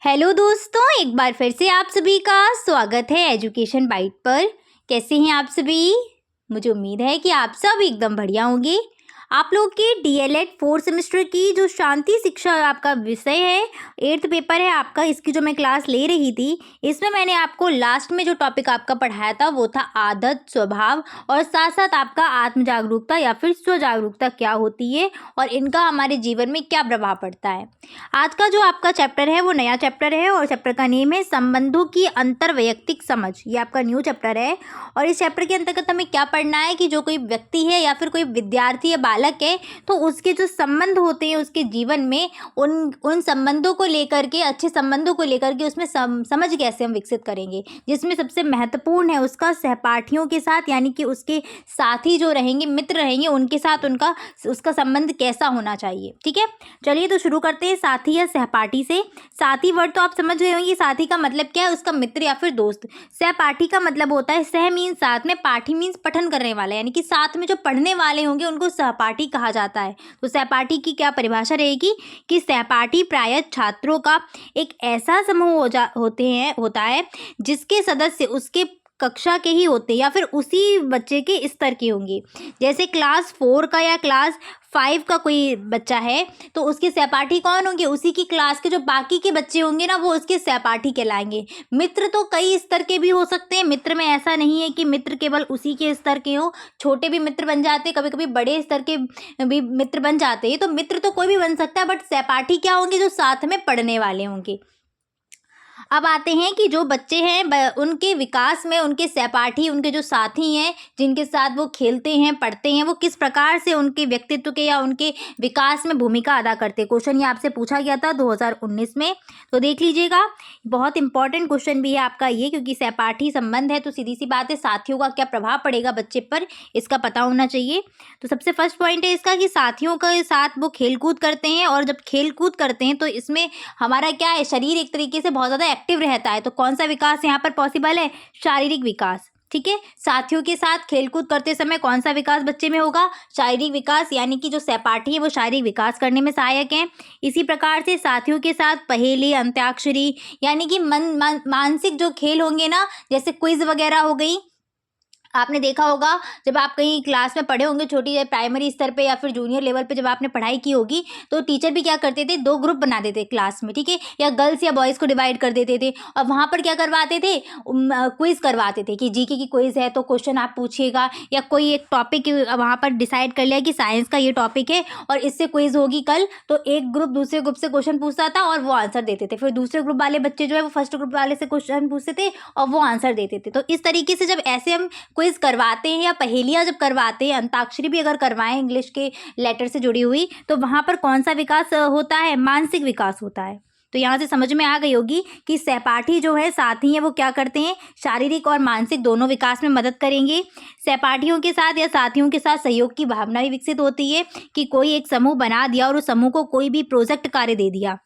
Hello दोस्तों, एक बार फिर से आप सभी का स्वागत है एजुकेशन बाइट पर। कैसे हैं आप सभी? मुझे उम्मीद है कि आप सब एकदम बढ़िया होंगे। आप लोग के डीएलएड 4th सेमेस्टर की जो शांति शिक्षा आपका विषय है, 8th पेपर है आपका, इसकी जो मैं क्लास ले रही थी, इसमें मैंने आपको लास्ट में जो टॉपिक आपका पढ़ाया था वो था आदत, स्वभाव और साथ साथ आपका आत्म जागरूकता या फिर स्व जागरूकता क्या होती है और इनका हमारे जीवन में क्या प्रभाव पड़ता है। आज का जो आपका चैप्टर है वो नया चैप्टर है और चैप्टर का नेम है संबंधों की अंतर्वैयक्तिक समझ। ये आपका न्यू चैप्टर है और इस चैप्टर के अंतर्गत हमें क्या पढ़ना है कि जो कोई व्यक्ति है या फिर कोई विद्यार्थी या बालक है तो उसके जो संबंध होते हैं उसके जीवन में उन संबंधों को लेकर के, अच्छे संबंधों को लेकर के उसमें समझ कैसे हम विकसित करेंगे, जिसमें सबसे महत्वपूर्ण है उसका सहपाठियों के साथ यानी कि उसके साथी जो रहेंगे, मित्र रहेंगे, उनके साथ उसका संबंध कैसा होना चाहिए। ठीक है, चलिए तो शुरू करते हैं साथी या सहपाठी से। साथी वर्ड तो आप समझ गए होंगे, साथी का मतलब क्या है, उसका मित्र या फिर दोस्त। सहपाठी का मतलब होता है सह मीन्स साथ में, पाठी मीन्स पठन करने वाला, यानी कि साथ में जो पढ़ने वाले होंगे उनको सहपाठी कहा जाता है। तो सहपाठी की क्या परिभाषा रहेगी कि सहपाठी प्रायः छात्रों का एक ऐसा समूह होता है जिसके सदस्य उसके कक्षा के ही होते हैं या फिर उसी बच्चे के स्तर के होंगे। जैसे क्लास 4 का या क्लास 5 का कोई बच्चा है तो उसके सहपाठी कौन होंगे, उसी की क्लास के जो बाकी के बच्चे होंगे ना वो उसके सहपाठी कहलाएंगे। मित्र तो कई स्तर के भी हो सकते हैं, मित्र में ऐसा नहीं है कि मित्र केवल उसी के स्तर के हो, छोटे भी मित्र बन जाते हैं, कभी कभी बड़े स्तर के भी मित्र बन जाते हैं। तो मित्र तो कोई भी बन सकता है, बट सहपाठी क्या होंगे, जो साथ में पढ़ने वाले होंगे। अब आते हैं कि जो बच्चे हैं उनके विकास में उनके सहपाठी, उनके जो साथी हैं जिनके साथ वो खेलते हैं, पढ़ते हैं, वो किस प्रकार से उनके व्यक्तित्व के या उनके विकास में भूमिका अदा करते हैं। क्वेश्चन ये आपसे पूछा गया था 2019 में, तो देख लीजिएगा। बहुत इंपॉर्टेंट क्वेश्चन भी है आपका ये, क्योंकि सहपाठी संबंध है तो सीधी सी बात है साथियों का क्या प्रभाव पड़ेगा बच्चे पर, इसका पता होना चाहिए। तो सबसे फर्स्ट पॉइंट है इसका कि साथियों के साथ वो खेल कूद करते हैं, और जब खेल कूद करते हैं तो इसमें हमारा क्या है, शरीर एक तरीके से बहुत ज़्यादा एक्टिव रहता है। तो कौन सा विकास यहाँ पर पॉसिबल है, शारीरिक विकास। ठीक है, साथियों के साथ खेलकूद करते समय कौन सा विकास बच्चे में होगा, शारीरिक विकास, यानी कि जो सहपाठी है वो शारीरिक विकास करने में सहायक है। इसी प्रकार से साथियों के साथ पहेली, अंत्याक्षरी, यानी कि मानसिक जो खेल होंगे ना, जैसे क्विज वगैरह हो गई। आपने देखा होगा जब आप कहीं क्लास में पढ़े होंगे, छोटी प्राइमरी स्तर पे या फिर जूनियर लेवल पे जब आपने पढ़ाई की होगी, तो टीचर भी क्या करते थे, 2 ग्रुप बना देते क्लास में। ठीक है, या गर्ल्स या बॉयज़ को डिवाइड कर देते थे और वहाँ पर क्या करवाते थे, क्विज करवाते थे कि जीके की क्विज है तो क्वेश्चन आप पूछिएगा, या कोई एक टॉपिक वहाँ पर डिसाइड कर लिया कि साइंस का ये टॉपिक है और इससे क्विज होगी कल, तो एक ग्रुप दूसरे ग्रुप से क्वेश्चन पूछता था और वो आंसर देते थे। फिर दूसरे ग्रुप वाले बच्चे जो है वो फर्स्ट ग्रुप वाले से क्वेश्चन पूछते थे और वो आंसर देते थे। तो इस तरीके से जब ऐसे हम क्विज करवाते हैं या पहेलियां जब करवाते हैं, अंताक्षरी भी अगर करवाएं इंग्लिश के लेटर से जुड़ी हुई, तो वहां पर कौन सा विकास होता है, मानसिक विकास होता है। तो यहाँ से समझ में आ गई होगी कि सहपाठी जो है, साथी हैं, वो क्या करते हैं, शारीरिक और मानसिक दोनों विकास में मदद करेंगे। सहपाठियों के साथ या साथियों के साथ सहयोग की भावना भी विकसित होती है कि कोई एक समूह बना दिया और उस समूह को कोई भी प्रोजेक्ट कार्य दे दिया।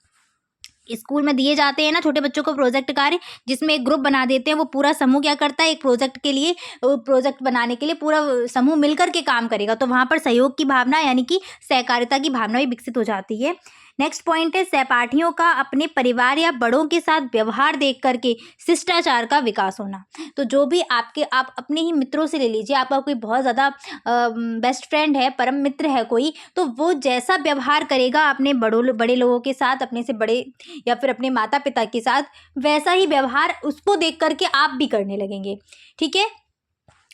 स्कूल में दिए जाते हैं ना छोटे बच्चों को प्रोजेक्ट कार्य, जिसमें एक ग्रुप बना देते हैं, वो पूरा समूह क्या करता है, एक प्रोजेक्ट के लिए, प्रोजेक्ट बनाने के लिए पूरा समूह मिलकर के काम करेगा। तो वहाँ पर सहयोग की भावना यानी कि सहकारिता की भावना भी विकसित हो जाती है। नेक्स्ट पॉइंट है सहपाठियों का अपने परिवार या बड़ों के साथ व्यवहार देख करके शिष्टाचार का विकास होना। तो जो भी आप अपने ही मित्रों से ले लीजिए, आपका कोई बहुत ज़्यादा बेस्ट फ्रेंड है, परम मित्र है कोई, तो वो जैसा व्यवहार करेगा अपने बड़े लोगों के साथ, अपने से बड़े या फिर अपने माता पिता के साथ, वैसा ही व्यवहार उसको देख करके आप भी करने लगेंगे। ठीक है,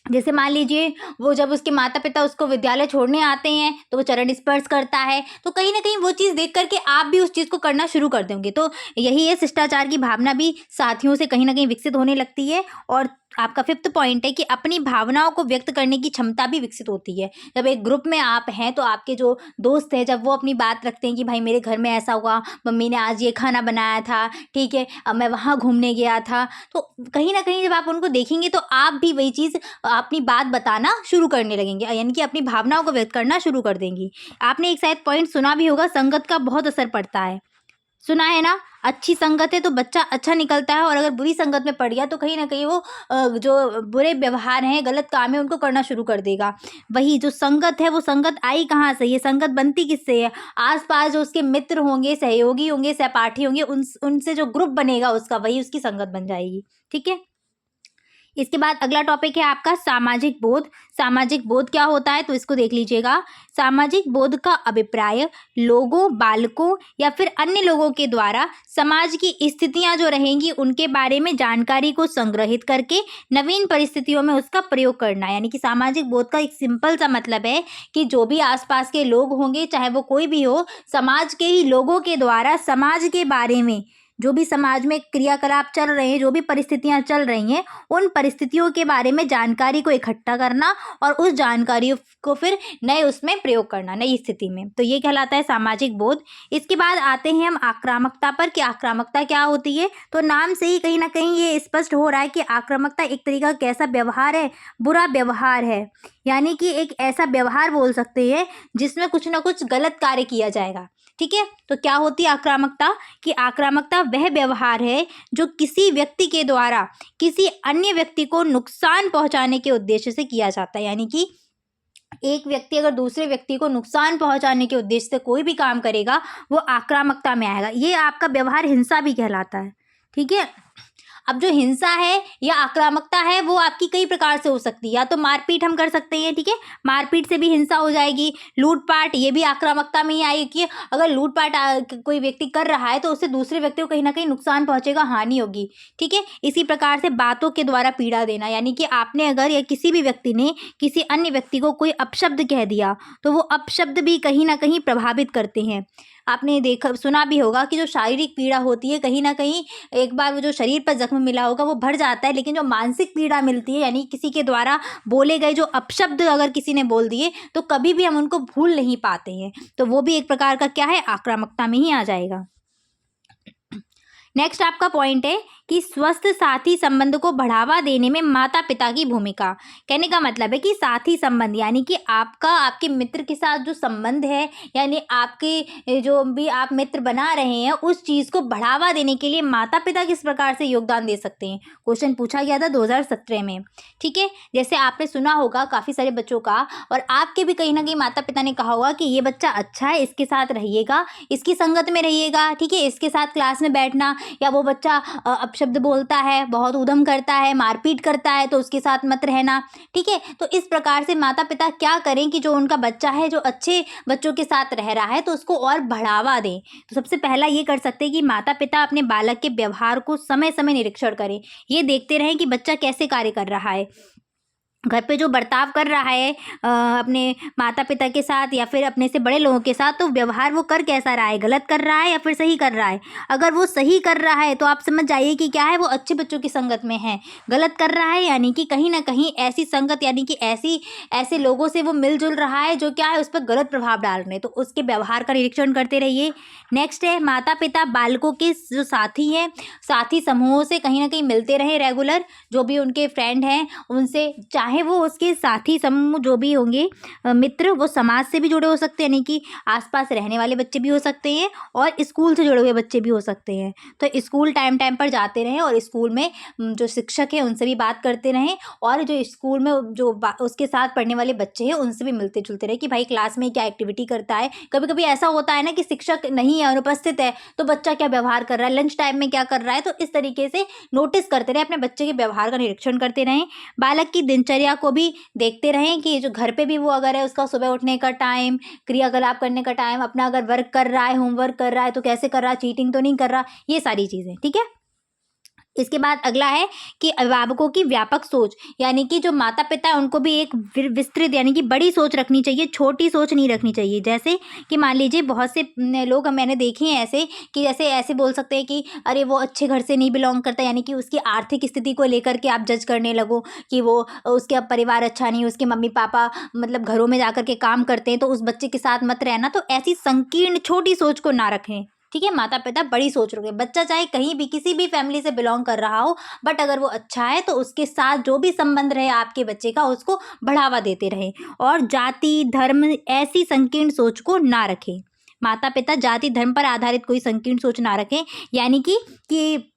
जैसे मान लीजिए वो जब उसके माता पिता उसको विद्यालय छोड़ने आते हैं तो वो चरण स्पर्श करता है, तो कहीं ना कहीं वो चीज़ देख करके आप भी उस चीज़ को करना शुरू कर देंगे। तो यही है, शिष्टाचार की भावना भी साथियों से कहीं ना कहीं विकसित होने लगती है। और आपका 5th पॉइंट है कि अपनी भावनाओं को व्यक्त करने की क्षमता भी विकसित होती है। जब एक ग्रुप में आप हैं तो आपके जो दोस्त हैं, जब वो अपनी बात रखते हैं कि भाई मेरे घर में ऐसा हुआ, मम्मी ने आज ये खाना बनाया था, ठीक है, अब मैं वहाँ घूमने गया था, तो कहीं ना कहीं जब आप उनको देखेंगे तो आप भी वही चीज़ अपनी बात बताना शुरू करने लगेंगे, यानी कि अपनी भावनाओं को व्यक्त करना शुरू कर देंगी। आपने एक शायद पॉइंट सुना भी होगा, संगत का बहुत असर पड़ता है। सुना है ना, अच्छी संगत है तो बच्चा अच्छा निकलता है, और अगर बुरी संगत में पड़ गया तो कहीं ना कहीं वो जो बुरे व्यवहार हैं, गलत काम है, उनको करना शुरू कर देगा। वही जो संगत है वो संगत आई कहाँ से, ये संगत बनती किससे है, आसपास जो उसके मित्र होंगे, सहयोगी होंगे, सहपाठी होंगे, उनसे जो ग्रुप बनेगा उसका, वही उसकी संगत बन जाएगी। ठीक है। इसके बाद अगला टॉपिक है आपका सामाजिक बोध। सामाजिक बोध क्या होता है तो इसको देख लीजिएगा। सामाजिक बोध का अभिप्राय लोगों, बालकों या फिर अन्य लोगों के द्वारा समाज की स्थितियां जो रहेंगी उनके बारे में जानकारी को संग्रहित करके नवीन परिस्थितियों में उसका प्रयोग करना। यानी कि सामाजिक बोध का एक सिंपल सा मतलब है कि जो भी आसपास के लोग होंगे, चाहे वो कोई भी हो, समाज के ही लोगों के द्वारा समाज के बारे में, जो भी समाज में क्रियाकलाप चल रहे हैं, जो भी परिस्थितियां चल रही हैं, उन परिस्थितियों के बारे में जानकारी को इकट्ठा करना और उस जानकारी को फिर नए उसमें प्रयोग करना, नई स्थिति में। तो ये कहलाता है सामाजिक बोध। इसके बाद आते हैं हम आक्रामकता पर कि आक्रामकता क्या होती है। तो नाम से ही कहीं ना कहीं ये स्पष्ट हो रहा है कि आक्रामकता एक तरीका कैसा व्यवहार है, बुरा व्यवहार है। यानी कि एक ऐसा व्यवहार बोल सकते हैं जिसमें कुछ ना कुछ गलत कार्य किया जाएगा। ठीक है। तो क्या होती है आक्रामकता, कि आक्रामकता वह व्यवहार है जो किसी व्यक्ति के द्वारा किसी अन्य व्यक्ति को नुकसान पहुंचाने के उद्देश्य से किया जाता है। यानी कि एक व्यक्ति अगर दूसरे व्यक्ति को नुकसान पहुंचाने के उद्देश्य से कोई भी काम करेगा, वो आक्रामकता में आएगा। ये आपका व्यवहार हिंसा भी कहलाता है। ठीक है। अब जो हिंसा है या आक्रामकता है वो आपकी कई प्रकार से हो सकती है। या तो मारपीट हम कर सकते हैं, ठीक है, मारपीट से भी हिंसा हो जाएगी। लूटपाट, ये भी आक्रामकता में ही आएगी कि अगर लूटपाट कोई व्यक्ति कर रहा है तो उससे दूसरे व्यक्ति को कहीं ना कहीं नुकसान पहुंचेगा, हानि होगी। ठीक है। इसी प्रकार से बातों के द्वारा पीड़ा देना, यानी कि आपने अगर या किसी भी व्यक्ति ने किसी अन्य व्यक्ति को कोई अपशब्द कह दिया तो वो अपशब्द भी कहीं ना कहीं प्रभावित करते हैं। आपने देखा सुना भी होगा कि जो शारीरिक पीड़ा होती है, कहीं ना कहीं एक बार वो जो शरीर पर जख्म मिला होगा वो भर जाता है, लेकिन जो मानसिक पीड़ा मिलती है, यानी किसी के द्वारा बोले गए जो अपशब्द अगर किसी ने बोल दिए तो कभी भी हम उनको भूल नहीं पाते हैं। तो वो भी एक प्रकार का क्या है, आक्रामकता में ही आ जाएगा। नेक्स्ट आपका पॉइंट है कि स्वस्थ साथी संबंध को बढ़ावा देने में माता पिता की भूमिका। कहने का मतलब है कि साथी संबंध यानी कि आपका आपके मित्र के साथ जो संबंध है, यानी आपके जो भी आप मित्र बना रहे हैं, उस चीज़ को बढ़ावा देने के लिए माता पिता किस प्रकार से योगदान दे सकते हैं। क्वेश्चन पूछा गया था 2017 में। ठीक है। जैसे आपने सुना होगा काफ़ी सारे बच्चों का, और आपके भी कहीं ना कहीं माता पिता ने कहा होगा कि ये बच्चा अच्छा है, इसके साथ रहिएगा, इसकी संगत में रहिएगा। ठीक है। इसके साथ क्लास में बैठना, या वो बच्चा अपशब्द बोलता है, बहुत उधम करता है, मारपीट करता है, तो उसके साथ मत रहना। ठीक है। तो इस प्रकार से माता पिता क्या करें कि जो उनका बच्चा है जो अच्छे बच्चों के साथ रह रहा है तो उसको और बढ़ावा दें। तो सबसे पहला ये कर सकते हैं कि माता पिता अपने बालक के व्यवहार को समय समय निरीक्षण करें। ये देखते रहें कि बच्चा कैसे कार्य कर रहा है, घर पे जो बर्ताव कर रहा है अपने माता पिता के साथ या फिर अपने से बड़े लोगों के साथ, तो व्यवहार वो कर कैसा रहा है, गलत कर रहा है या फिर सही कर रहा है। अगर वो सही कर रहा है तो आप समझ जाइए कि क्या है, वो अच्छे बच्चों की संगत में है। गलत कर रहा है यानी कि कहीं ना कहीं ऐसी संगत, यानी कि ऐसे लोगों से वो मिलजुल रहा है जो क्या है, उस पर गलत प्रभाव डाल रहे हैं। तो उसके व्यवहार का निरीक्षण करते रहिए। नेक्स्ट है माता पिता बालकों के जो साथी हैं, साथी समूहों से कहीं ना कहीं मिलते रहें रेगुलर। जो भी उनके फ्रेंड हैं उनसे, चाहे वो उसके साथी समूह जो भी होंगे मित्र, वो समाज से भी जुड़े हो सकते हैं, यानी कि आसपास रहने वाले बच्चे भी हो सकते हैं और स्कूल से जुड़े हुए बच्चे भी हो सकते हैं। तो स्कूल टाइम टाइम पर जाते रहें और स्कूल में जो शिक्षक हैं उनसे भी बात करते रहें, और जो स्कूल में जो उसके साथ पढ़ने वाले बच्चे हैं उनसे भी मिलते जुलते रहें कि भाई क्लास में क्या एक्टिविटी करता है। कभी कभी ऐसा होता है ना कि शिक्षक नहीं है, अनुपस्थित है, तो बच्चा क्या व्यवहार कर रहा है, लंच टाइम में क्या कर रहा है। तो इस तरीके से नोटिस करते रहें, अपने बच्चे के व्यवहार का निरीक्षण करते रहें। बालक की दिनचर्या को भी देखते रहें कि जो घर पे भी वो अगर है उसका सुबह उठने का टाइम, क्रियाकलाप करने का टाइम, अपना अगर वर्क कर रहा है, होमवर्क कर रहा है तो कैसे कर रहा है, चीटिंग तो नहीं कर रहा, ये सारी चीज़ें। ठीक है। इसके बाद अगला है कि अभिभावकों की व्यापक सोच, यानी कि जो माता पिता है उनको भी एक विस्तृत यानी कि बड़ी सोच रखनी चाहिए, छोटी सोच नहीं रखनी चाहिए। जैसे कि मान लीजिए बहुत से लोग मैंने देखे हैं ऐसे कि जैसे ऐसे बोल सकते हैं कि अरे वो अच्छे घर से नहीं बिलोंग करता, यानी कि उसकी आर्थिक स्थिति को लेकर के आप जज करने लगो कि वो उसका परिवार अच्छा नहीं, उसके मम्मी पापा मतलब घरों में जाकर के काम करते हैं तो उस बच्चे के साथ मत रहना। तो ऐसी संकीर्ण छोटी सोच को ना रखें। ठीक है। माता पिता बड़ी सोच रखे, बच्चा चाहे कहीं भी किसी भी फैमिली से बिलोंग कर रहा हो, बट अगर वो अच्छा है तो उसके साथ जो भी संबंध रहे आपके बच्चे का उसको बढ़ावा देते रहें, और जाति धर्म ऐसी संकीर्ण सोच को ना रखें। माता पिता जाति धर्म पर आधारित कोई संकीर्ण सोच ना रखें, यानी कि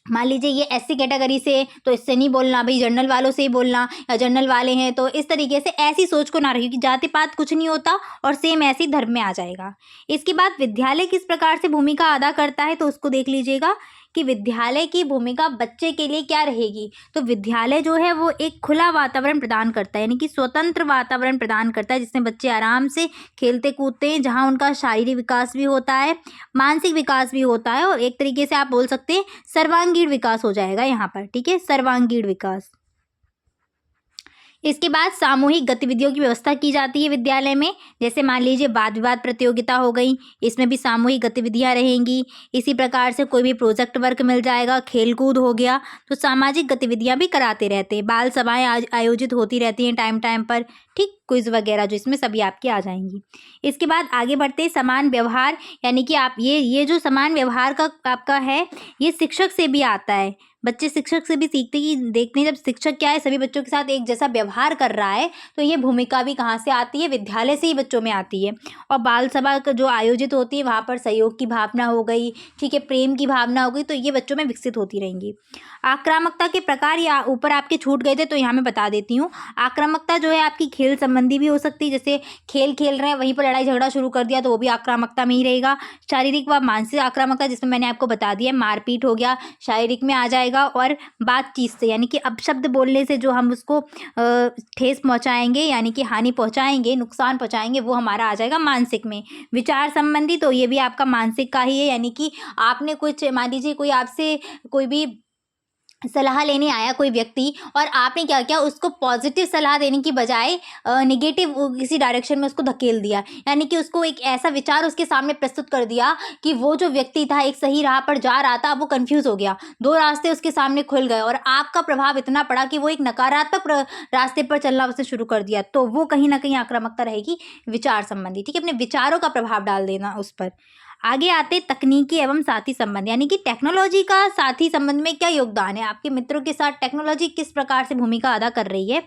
मान लीजिए ये एससी कैटेगरी से तो इससे नहीं बोलना, भाई जनरल वालों से ही बोलना, या जनरल वाले हैं तो इस तरीके से ऐसी सोच को ना रखिए कि जाति पात कुछ नहीं होता और सेम ऐसी धर्म में आ जाएगा। इसके बाद विद्यालय किस प्रकार से भूमिका अदा करता है तो उसको देख लीजिएगा कि विद्यालय की भूमिका बच्चे के लिए क्या रहेगी। तो विद्यालय जो है वो एक खुला वातावरण प्रदान करता है, यानी कि स्वतंत्र वातावरण प्रदान करता है जिसमें बच्चे आराम से खेलते कूदते हैं, जहाँ उनका शारीरिक विकास भी होता है, मानसिक विकास भी होता है और एक तरीके से आप बोल सकते हैं सर्वांगीण विकास हो जाएगा यहाँ पर। ठीक है, सर्वांगीण विकास। इसके बाद सामूहिक गतिविधियों की व्यवस्था की जाती है विद्यालय में, जैसे मान लीजिए वाद विवाद प्रतियोगिता हो गई, इसमें भी सामूहिक गतिविधियां रहेंगी। इसी प्रकार से कोई भी प्रोजेक्ट वर्क मिल जाएगा, खेलकूद हो गया, तो सामाजिक गतिविधियां भी कराते रहते हैं। बाल सभाएं आयोजित होती रहती हैं टाइम टाइम पर, ठीक, क्विज वगैरह जो इसमें सभी आपकी आ जाएंगी। इसके बाद आगे बढ़ते हैं समान व्यवहार, यानी कि आप ये जो समान व्यवहार का आपका है ये शिक्षक से भी आता है। बच्चे शिक्षक से भी सीखते कि देखते हैं जब शिक्षक क्या है सभी बच्चों के साथ एक जैसा व्यवहार कर रहा है, तो ये भूमिका भी कहाँ से आती है, विद्यालय से ही बच्चों में आती है। और बाल सभा जो आयोजित होती है वहाँ पर सहयोग की भावना हो गई, ठीक है, प्रेम की भावना हो गई, तो ये बच्चों में विकसित होती रहेंगी। आक्रामकता के प्रकार या ऊपर आपके छूट गए थे तो यहाँ मैं बता देती हूँ। आक्रामकता जो है आपकी खेल संबंधी भी हो सकती है, जैसे खेल खेल रहे हैं वहीं पर लड़ाई झगड़ा शुरू कर दिया तो वो भी आक्रामकता में ही रहेगा। शारीरिक व मानसिक आक्रामकता जिसमें मैंने आपको बता दिया मारपीट हो गया, शारीरिक में आ जाएगा। और बातचीत से, यानी कि अपशब्द बोलने से जो हम उसको ठेस पहुंचाएंगे, यानी कि हानि पहुंचाएंगे, नुकसान पहुंचाएंगे, वो हमारा आ जाएगा मानसिक में। विचार संबंधी तो ये भी आपका मानसिक का ही है, यानी कि आपने कुछ मान लीजिए कोई आपसे कोई भी सलाह लेने आया कोई व्यक्ति और आपने क्या किया, उसको पॉजिटिव सलाह देने की बजाय निगेटिव किसी डायरेक्शन में उसको धकेल दिया, यानी कि उसको एक ऐसा विचार उसके सामने प्रस्तुत कर दिया कि वो जो व्यक्ति था एक सही राह पर जा रहा था, वो कंफ्यूज हो गया, दो रास्ते उसके सामने खुल गए और आपका प्रभाव इतना पड़ा कि वो एक नकारात्मक रास्ते पर चलना उसने शुरू कर दिया, तो वो कहीं ना कहीं आक्रामकता रहेगी विचार संबंधी। ठीक है, अपने विचारों का प्रभाव डाल देना उस पर। आगे आते तकनीकी एवं साथी संबंध, यानी कि टेक्नोलॉजी का साथी संबंध में क्या योगदान है, आपके मित्रों के साथ टेक्नोलॉजी किस प्रकार से भूमिका अदा कर रही है।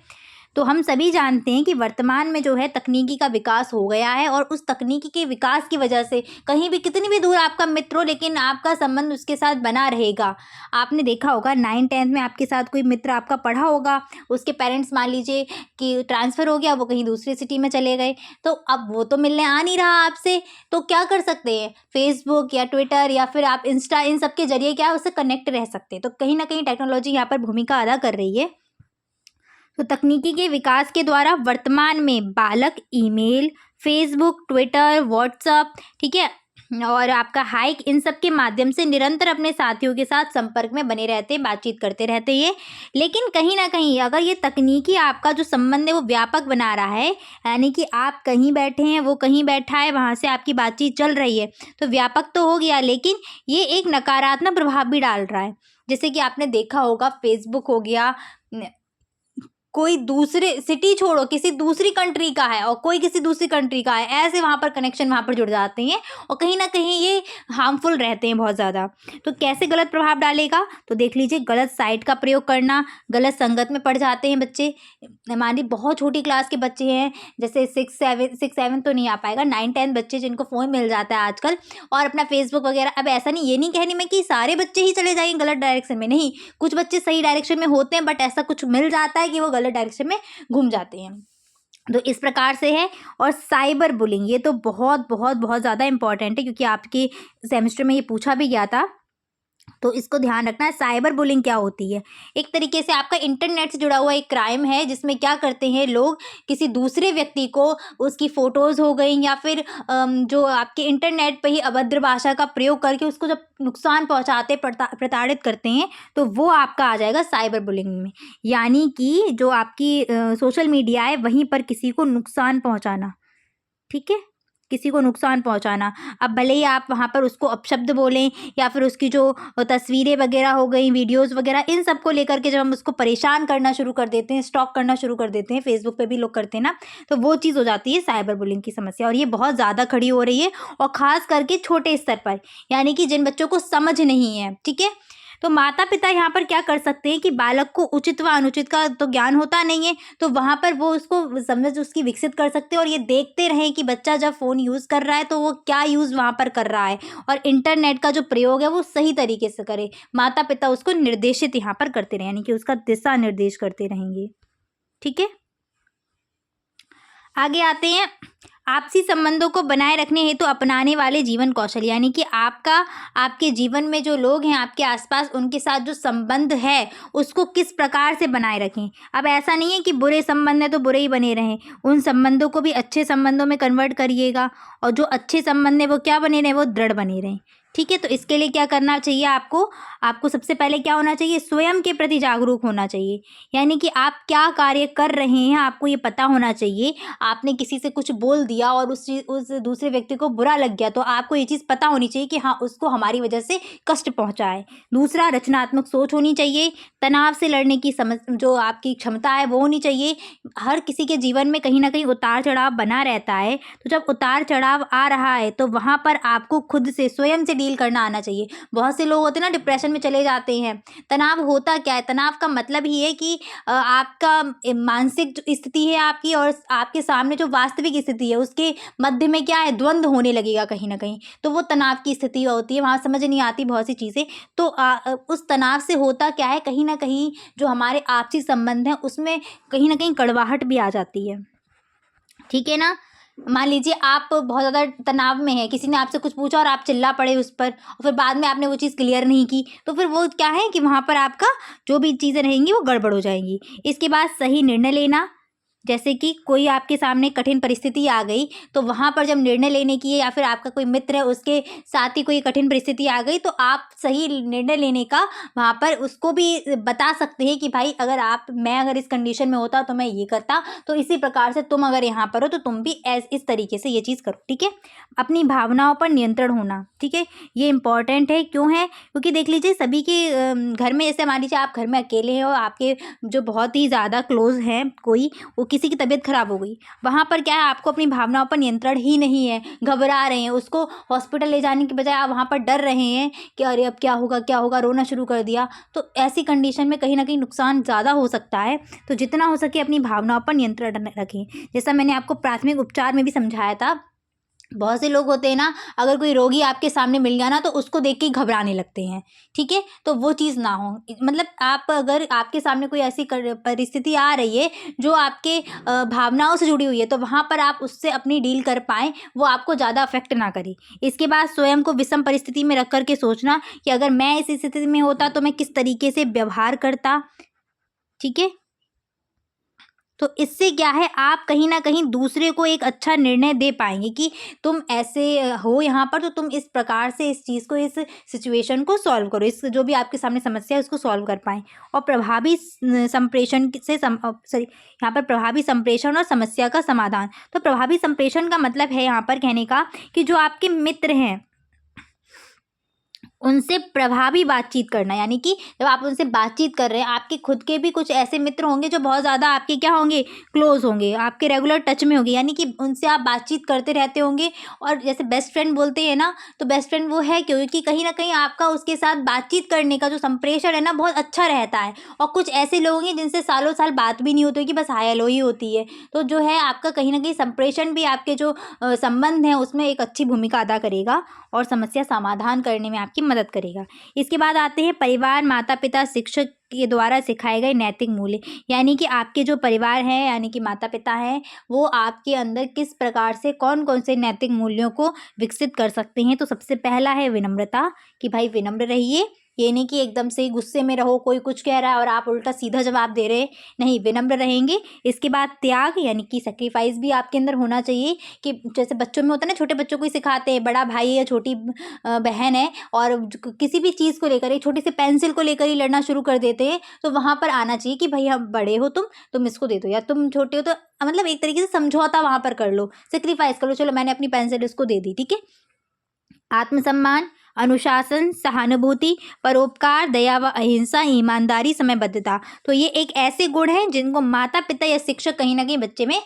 तो हम सभी जानते हैं कि वर्तमान में जो है तकनीकी का विकास हो गया है और उस तकनीकी के विकास की वजह से कहीं भी कितनी भी दूर आपका मित्र हो लेकिन आपका संबंध उसके साथ बना रहेगा। आपने देखा होगा 9th-10th में आपके साथ कोई मित्र आपका पढ़ा होगा, उसके पेरेंट्स मान लीजिए कि ट्रांसफ़र हो गया, वो कहीं दूसरी सिटी में चले गए, तो अब वो तो मिलने आ नहीं रहा आपसे, तो क्या कर सकते हैं, फेसबुक या ट्विटर या फिर आप इंस्टा, इन सब के जरिए क्या उससे कनेक्ट रह सकते हैं। तो कहीं ना कहीं टेक्नोलॉजी यहाँ पर भूमिका अदा कर रही है। तो तकनीकी के विकास के द्वारा वर्तमान में बालक ईमेल, फेसबुक, ट्विटर, व्हाट्सएप, ठीक है, और आपका हाइक, इन सब के माध्यम से निरंतर अपने साथियों के साथ संपर्क में बने रहते हैं, बातचीत करते रहते हैं। लेकिन कहीं ना कहीं अगर ये तकनीकी आपका जो संबंध है वो व्यापक बना रहा है, यानी कि आप कहीं बैठे हैं वो कहीं बैठा है, वहाँ से आपकी बातचीत चल रही है, तो व्यापक तो हो गया लेकिन ये एक नकारात्मक प्रभाव भी डाल रहा है। जैसे कि आपने देखा होगा फेसबुक हो गया, कोई दूसरे सिटी छोड़ो किसी दूसरी कंट्री का है और कोई किसी दूसरी कंट्री का है, ऐसे वहाँ पर कनेक्शन वहाँ पर जुड़ जाते हैं और कहीं ना कहीं ये हार्मफुल रहते हैं बहुत ज़्यादा। तो कैसे गलत प्रभाव डालेगा, तो देख लीजिए गलत साइट का प्रयोग करना, गलत संगत में पड़ जाते हैं बच्चे। मान लीजिए बहुत छोटी क्लास के बच्चे हैं, जैसे 6-7 तो नहीं आ पाएगा, 9-10 बच्चे जिनको फ़ोन मिल जाता है आजकल और अपना फेसबुक वगैरह। अब ऐसा नहीं, ये नहीं कहनी मैं कि सारे बच्चे ही चले जाएंगे गलत डायरेक्शन में, नहीं, कुछ बच्चे सही डायरेक्शन में होते हैं बट ऐसा कुछ मिल जाता है कि वो डायरेक्शन में घूम जाते हैं। तो इस प्रकार से है। और साइबर बुलिंग, ये तो बहुत बहुत बहुत ज़्यादा इंपॉर्टेंट है क्योंकि आपके सेमेस्टर में ये पूछा भी गया था, तो इसको ध्यान रखना है। साइबर बुलिंग क्या होती है, एक तरीके से आपका इंटरनेट से जुड़ा हुआ एक क्राइम है जिसमें क्या करते हैं लोग, किसी दूसरे व्यक्ति को उसकी फ़ोटोज़ हो गई या फिर जो आपके इंटरनेट पे ही अभद्र भाषा का प्रयोग करके उसको जब नुकसान पहुंचाते प्रताड़ित करते हैं, तो वो आपका आ जाएगा साइबर बुलिंग में। यानी कि जो आपकी सोशल मीडिया है वहीं पर किसी को नुकसान पहुँचाना, ठीक है, किसी को नुकसान पहुंचाना। अब भले ही आप वहाँ पर उसको अपशब्द बोलें या फिर उसकी जो तस्वीरें वगैरह हो गई, वीडियोस वगैरह, इन सब को लेकर के जब हम उसको परेशान करना शुरू कर देते हैं, स्टॉक करना शुरू कर देते हैं, फेसबुक पे भी लोग करते हैं ना, तो वो चीज़ हो जाती है साइबर बुलिंग की समस्या। और ये बहुत ज़्यादा खड़ी हो रही है और ख़ास करके छोटे स्तर पर, यानी कि जिन बच्चों को समझ नहीं है, ठीक है, तो माता पिता यहाँ पर क्या कर सकते हैं कि बालक को उचित व अनुचित का तो ज्ञान होता नहीं है, तो वहाँ पर वो उसको समझ उसकी विकसित कर सकते हैं और ये देखते रहें कि बच्चा जब फ़ोन यूज़ कर रहा है तो वो क्या यूज़ वहाँ पर कर रहा है, और इंटरनेट का जो प्रयोग है वो सही तरीके से करे। माता पिता उसको निर्देशित यहाँ पर करते रहें, यानी कि उसका दिशा निर्देश करते रहेंगे। ठीक है, आगे आते हैं आपसी संबंधों को बनाए रखने हेतु अपनाने वाले जीवन कौशल, यानी कि आपके जीवन में जो लोग हैं आपके आसपास, उनके साथ जो संबंध है उसको किस प्रकार से बनाए रखें। अब ऐसा नहीं है कि बुरे संबंध है तो बुरे ही बने रहें, उन संबंधों को भी अच्छे संबंधों में कन्वर्ट करिएगा, और जो अच्छे संबंध है वो क्या बने रहें, वो दृढ़ बने रहें। ठीक है, तो इसके लिए क्या करना चाहिए आपको सबसे पहले क्या होना चाहिए, स्वयं के प्रति जागरूक होना चाहिए, यानी कि आप क्या कार्य कर रहे हैं आपको ये पता होना चाहिए। आपने किसी से कुछ बोल दिया और उस दूसरे व्यक्ति को बुरा लग गया, तो आपको ये चीज़ पता होनी चाहिए कि हाँ, उसको हमारी वजह से कष्ट पहुंचा है। दूसरा, रचनात्मक सोच होनी चाहिए, तनाव से लड़ने की जो आपकी क्षमता है वो होनी चाहिए। हर किसी के जीवन में कहीं ना कहीं उतार चढ़ाव बना रहता है, तो जब उतार चढ़ाव आ रहा है तो वहाँ पर आपको खुद से स्वयं से डील करना आना चाहिए। बहुत से लोग होते हैं ना, डिप्रेशन में चले जाते हैं। तनाव होता क्या है, तनाव का मतलब ही है कि आपका मानसिक जो स्थिति है आपकी और आपके सामने जो वास्तविक स्थिति है उसके मध्य में क्या है, द्वंद्व होने लगेगा कहीं ना कहीं, तो वो तनाव की स्थिति होती है। वहाँ समझ नहीं आती बहुत सी चीज़ें, तो उस तनाव से होता क्या है, कहीं ना कहीं जो हमारे आपसी संबंध हैं उसमें कहीं ना कहीं कड़वाहट भी आ जाती है। ठीक है ना, मान लीजिए आप बहुत ज़्यादा तनाव में है, किसी ने आपसे कुछ पूछा और आप चिल्ला पड़े उस पर, और फिर बाद में आपने वो चीज़ क्लियर नहीं की, तो फिर वो क्या है कि वहाँ पर आपका जो भी चीज़ें रहेंगी वो गड़बड़ हो जाएंगी। इसके बाद सही निर्णय लेना, जैसे कि कोई आपके सामने कठिन परिस्थिति आ गई, तो वहाँ पर जब निर्णय लेने की है, या फिर आपका कोई मित्र है उसके साथ ही कोई कठिन परिस्थिति आ गई, तो आप सही निर्णय लेने का वहाँ पर उसको भी बता सकते हैं कि भाई मैं अगर इस कंडीशन में होता तो मैं ये करता, तो इसी प्रकार से तुम अगर यहाँ पर हो तो तुम भी इस तरीके से ये चीज़ करो। ठीक है, अपनी भावनाओं पर नियंत्रण होना, ठीक है, ये इंपॉर्टेंट है। क्यों है, क्योंकि देख लीजिए सभी के घर में, जैसे मान लीजिए आप घर में अकेले हैं और आपके जो बहुत ही ज़्यादा क्लोज हैं कोई, वो किसी की तबीयत खराब हो गई, वहाँ पर क्या है, आपको अपनी भावनाओं पर नियंत्रण ही नहीं है, घबरा रहे हैं, उसको हॉस्पिटल ले जाने के बजाय आप वहाँ पर डर रहे हैं कि अरे अब क्या होगा, रोना शुरू कर दिया, तो ऐसी कंडीशन में कहीं ना कहीं नुकसान ज़्यादा हो सकता है। तो जितना हो सके अपनी भावनाओं पर नियंत्रण रखें। जैसा मैंने आपको प्राथमिक उपचार में भी समझाया था, बहुत से लोग होते हैं ना, अगर कोई रोगी आपके सामने मिल गया ना तो उसको देख के घबराने लगते हैं। ठीक है, तो वो चीज़ ना हो, मतलब अगर आपके सामने कोई ऐसी परिस्थिति आ रही है जो आपके भावनाओं से जुड़ी हुई है, तो वहाँ पर आप उससे अपनी डील कर पाएँ, वो आपको ज़्यादा अफेक्ट ना करे। इसके बाद स्वयं को विषम परिस्थिति में रख कर के सोचना कि अगर मैं इस स्थिति में होता तो मैं किस तरीके से व्यवहार करता। ठीक है, तो इससे क्या है, आप कहीं ना कहीं दूसरे को एक अच्छा निर्णय दे पाएंगे कि तुम ऐसे हो यहाँ पर, तो तुम इस प्रकार से इस चीज़ को, इस सिचुएशन को सॉल्व करो, इस जो भी आपके सामने समस्या है उसको सॉल्व कर पाएँ। और प्रभावी संप्रेषण से यहाँ पर प्रभावी संप्रेषण और समस्या का समाधान। तो प्रभावी संप्रेषण का मतलब है यहाँ पर कहने का कि जो आपके मित्र हैं उनसे प्रभावी बातचीत करना, यानी कि जब आप उनसे बातचीत कर रहे हैं, आपके खुद के भी कुछ ऐसे मित्र होंगे जो बहुत ज़्यादा आपके क्या होंगे, क्लोज होंगे, आपके रेगुलर टच में होंगे, यानी कि उनसे आप बातचीत करते रहते होंगे। और जैसे बेस्ट फ्रेंड बोलते हैं ना, तो बेस्ट फ्रेंड वो है क्योंकि कहीं ना कहीं आपका उसके साथ बातचीत करने का जो संप्रेषण है ना बहुत अच्छा रहता है। और कुछ ऐसे लोग हैं जिनसे सालों साल बात भी नहीं होती, कि बस हाय हेलो ही होती है, तो जो है आपका कहीं ना कहीं संप्रेषण भी आपके जो संबंध हैं उसमें एक अच्छी भूमिका अदा करेगा और समस्या समाधान करने में आपकी मदद करेगा। इसके बाद आते हैं परिवार, माता पिता, शिक्षक के द्वारा सिखाए गए नैतिक मूल्य, यानी कि आपके जो परिवार है, यानी कि माता पिता हैं, वो आपके अंदर किस प्रकार से कौन कौन से नैतिक मूल्यों को विकसित कर सकते हैं। तो सबसे पहला है विनम्रता, कि भाई विनम्र रहिए, ये नहीं कि एकदम से गुस्से में रहो, कोई कुछ कह रहा है और आप उल्टा सीधा जवाब दे रहे हैं, नहीं, विनम्र रहेंगे। इसके बाद त्याग, यानी कि सेक्रीफाइस भी आपके अंदर होना चाहिए, कि जैसे बच्चों में होता है ना, छोटे बच्चों को ही सिखाते हैं, बड़ा भाई या छोटी बहन है और किसी भी चीज़ को लेकर, एक छोटी सी पेंसिल को लेकर ही लड़ना शुरू कर देते हैं, तो वहाँ पर आना चाहिए कि भाई हम बड़े हो, तुम इसको दे दो, या तुम छोटे हो तो मतलब एक तरीके से समझौता वहाँ पर कर लो, सेक्रीफाइस कर लो, चलो मैंने अपनी पेंसिल इसको दे दी। ठीक है, आत्मसम्मान, अनुशासन, सहानुभूति, परोपकार, दया व अहिंसा, ईमानदारी, समयबद्धता। तो ये एक ऐसे गुण हैं जिनको माता पिता या शिक्षक कहीं ना कहीं बच्चे में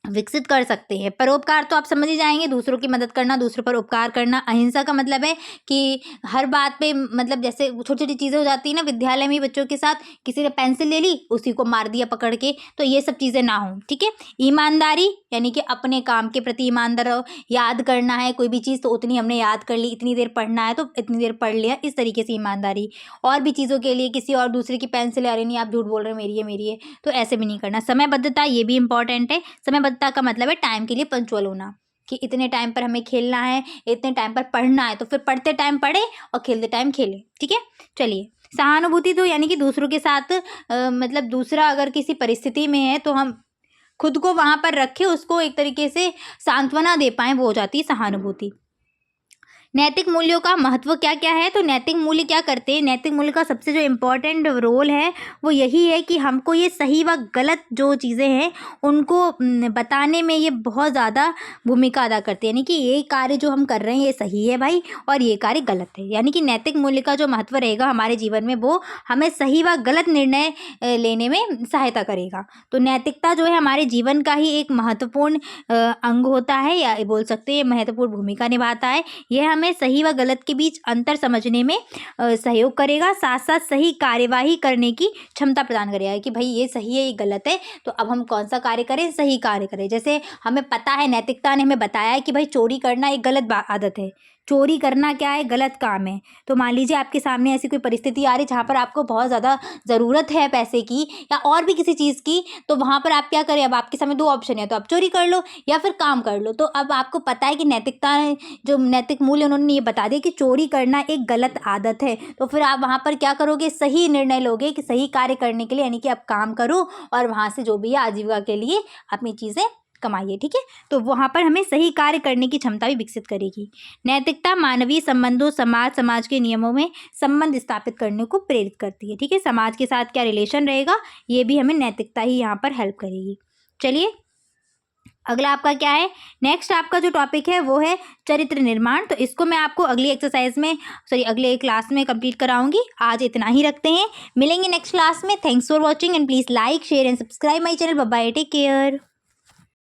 विकसित कर सकते हैं। परोपकार तो आप समझ ही जाएंगे, दूसरों की मदद करना, दूसरों पर उपकार करना। अहिंसा का मतलब है कि हर बात पे मतलब जैसे छोटी छोटी चीज़ें हो जाती है ना विद्यालय में बच्चों के साथ, किसी ने पेंसिल ले ली उसी को मार दिया पकड़ के, तो ये सब चीज़ें ना हो। ठीक है। ईमानदारी यानी कि अपने काम के प्रति ईमानदार रहो। याद करना है कोई भी चीज़ तो उतनी हमने याद कर ली, इतनी देर पढ़ना है तो इतनी देर पढ़ लिया, इस तरीके से ईमानदारी। और भी चीज़ों के लिए किसी और दूसरे की पेंसिल, अरे नहीं आप झूठ बोल रहे हो, मेरी है, तो ऐसे भी नहीं करना। समयबद्धता ये भी इंपॉर्टेंट है। समयबद्धता का मतलब है टाइम के लिए पंक्चुअल होना, कि इतने टाइम पर हमें खेलना है, इतने टाइम पर पढ़ना है, तो फिर पढ़ते टाइम पढ़े और खेलते टाइम खेले। ठीक है। चलिए, सहानुभूति तो यानी कि दूसरों के साथ मतलब दूसरा अगर किसी परिस्थिति में है तो हम खुद को वहाँ पर रखें, उसको एक तरीके से सांत्वना दे पाएँ, वो हो जाती है सहानुभूति। नैतिक मूल्यों का महत्व क्या क्या है, तो नैतिक मूल्य क्या करते हैं, नैतिक मूल्य का सबसे जो इम्पोर्टेंट रोल है वो यही है कि हमको ये सही व गलत जो चीज़ें हैं उनको बताने में ये बहुत ज़्यादा भूमिका अदा करते हैं। यानी कि ये कार्य जो हम कर रहे हैं ये सही है भाई और ये कार्य गलत है। यानी कि नैतिक मूल्य का जो महत्व रहेगा हमारे जीवन में वो हमें सही व गलत निर्णय लेने में सहायता करेगा। तो नैतिकता जो है हमारे जीवन का ही एक महत्वपूर्ण अंग होता है, या बोल सकते हैं महत्वपूर्ण भूमिका निभाता है। यह हमें सही व गलत के बीच अंतर समझने में सहयोग करेगा, साथ साथ सही कार्यवाही करने की क्षमता प्रदान करेगा कि भाई ये सही है ये गलत है, तो अब हम कौन सा कार्य करें, सही कार्य करें। जैसे हमें पता है, नैतिकता ने हमें बताया है कि भाई चोरी करना एक गलत आदत है, चोरी करना क्या है, गलत काम है। तो मान लीजिए आपके सामने ऐसी कोई परिस्थिति आ रही जहाँ पर आपको बहुत ज़्यादा ज़रूरत है पैसे की या और भी किसी चीज़ की, तो वहाँ पर आप क्या करें, अब आपके सामने दो ऑप्शन है, तो आप चोरी कर लो या फिर काम कर लो। तो अब आपको पता है कि नैतिकता जो नैतिक मूल्य उन्होंने ये बता दिया कि चोरी करना एक गलत आदत है, तो फिर आप वहाँ पर क्या करोगे, सही निर्णय लोगे कि सही कार्य करने के लिए, यानी कि आप काम करो और वहाँ से जो भी है आजीविका के लिए अपनी चीज़ें कमाइए। ठीक है। तो वहाँ पर हमें सही कार्य करने की क्षमता भी विकसित करेगी। नैतिकता मानवीय संबंधों, समाज के नियमों में संबंध स्थापित करने को प्रेरित करती है। ठीक है। समाज के साथ क्या रिलेशन रहेगा, ये भी हमें नैतिकता ही यहाँ पर हेल्प करेगी। चलिए, अगला आपका क्या है, नेक्स्ट आपका जो टॉपिक है वो है चरित्र निर्माण। तो इसको मैं आपको अगली एक्सरसाइज में अगले क्लास में कंप्लीट कराऊंगी। आज इतना ही रखते हैं, मिलेंगे नेक्स्ट क्लास में। Thanks for watching and please like share and subscribe my channel. Bye bye, take care.